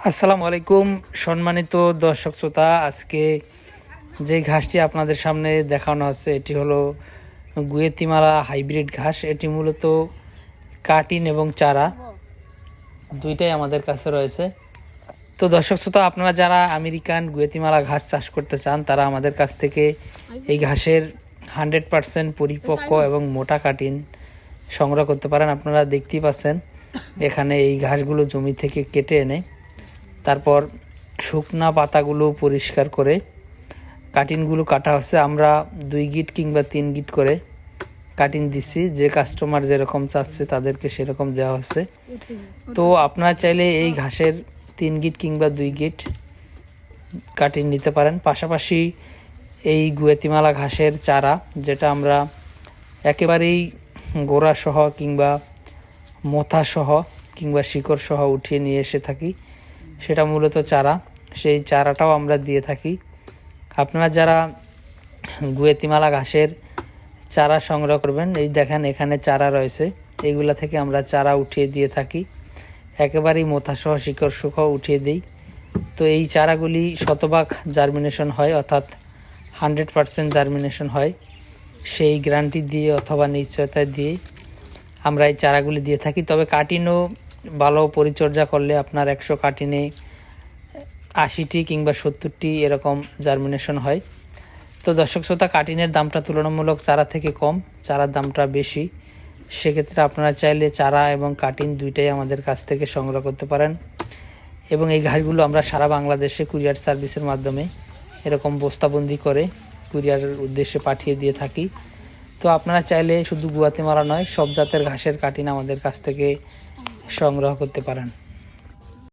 আসসালামু আলাইকুম সম্মানিত দর্শক শ্রোতা। আজকে যে ঘাসটি আপনাদের সামনে দেখানো হচ্ছে এটি হলো গুয়েতিমালা হাইব্রিড ঘাস। এটি মূলত কাটিন এবং চারা দুইটাই আমাদের কাছে রয়েছে। তো দর্শক শ্রোতা, আপনারা যারা আমেরিকান গুয়েতিমালা ঘাস চাষ করতে চান তারা আমাদের কাছ থেকে এই ঘাসের 100% পরিপক্ক এবং মোটা কাটিন সংগ্রহ করতে পারেন। আপনারা দেখতেই পাচ্ছেন এখানে এই ঘাসগুলো জমি থেকে কেটে এনে তারপর শুকনা পাতাগুলো পরিষ্কার করে কাটিনগুলো কাটা হচ্ছে। আমরা 2 গিট কিংবা 3 গিট করে কাটিন দিচ্ছি, যে কাস্টমার যেরকম চাচ্ছে তাদেরকে সেরকম দেওয়া হচ্ছে। তো আপনারা চাইলে এই ঘাসের 3 গিট কিংবা 2 গিট কাটিন নিতে পারেন। পাশাপাশি এই গুয়েতিমালা ঘাসের চারা, যেটা আমরা একেবারেই গোড়া সহ কিংবা মোথা সহ কিংবা শিকড় সহ উঠিয়ে নিয়ে এসে থাকি, সেটা মূলত চারা, সেই চারাটাও আমরা দিয়ে থাকি। আপনারা যারা গুয়েতিমালা ঘাসের চারা সংগ্রহ করবেন, এই দেখেন এখানে চারা রয়েছে, এইগুলা থেকে আমরা চারা উঠিয়ে দিয়ে থাকি, একেবারেই মোথা সহ শিকড় সহ উঠিয়ে দিই। তো এই চারাগুলি শতভাগ জার্মিনেশন হয়, অর্থাৎ 100% জার্মিনেশন হয়। সেই গ্যারান্টি দিয়ে অথবা নিশ্চয়তা দিয়ে আমরা এই চারাগুলি দিয়ে থাকি। তবে কাটিনও ভালো পরিচর্যা করলে আপনার 100 কাটিনে 80টি কিংবা 70টি এরকম জার্মিনেশন হয়। তো দর্শক শ্রোতা, কাটিনের দামটা তুলনামূলক চারা থেকে কম, চারার দামটা বেশি। সেক্ষেত্রে আপনারা চাইলে চারা এবং কাটিন দুইটাই আমাদের কাছ থেকে সংগ্রহ করতে পারেন। এবং এই ঘাসগুলো আমরা সারা বাংলাদেশে কুরিয়ার সার্ভিসের মাধ্যমে এরকম বস্তাবন্দি করে কুরিয়ারের উদ্দেশ্যে পাঠিয়ে দিয়ে থাকি। তো আপনারা চাইলে শুধু গুয়াতেমালা নয়, সব জাতের ঘাসের কাটিন আমাদের কাছ থেকে সংগ্রহ করতে পারেন।